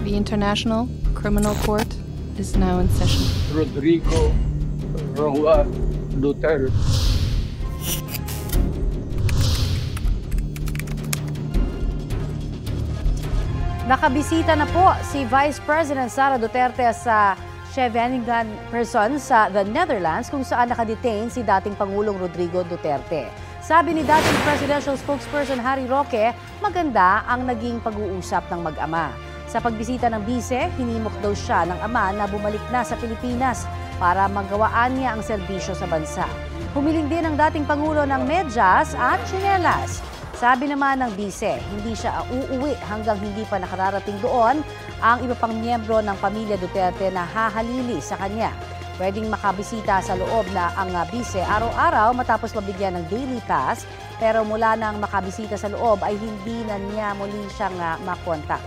The International Criminal Court is now in session. Rodrigo Roa Duterte. Nakabisita na po si Vice President Sara Duterte sa Scheveningen prison sa the Netherlands kung saan nakadetain si dating Pangulong Rodrigo Duterte. Sabi ni dating presidential spokesperson Harry Roque, maganda ang naging pag-uusap ng mag-ama. Sa pagbisita ng bise, hinimok daw siya ng ama na bumalik na sa Pilipinas para magawaan niya ang serbisyo sa bansa. Humiling din ang dating Pangulo ng medyas at tsinelas. Sabi naman ng bise, hindi siya uuwi hanggang hindi pa nakararating doon ang iba pang miyembro ng pamilya Duterte na hahalili sa kanya. Pwedeng makabisita sa loob na ang bise araw-araw matapos mabigyan ng daily pass, pero mula nang makabisita sa loob ay hindi na niya muli siyang makontak.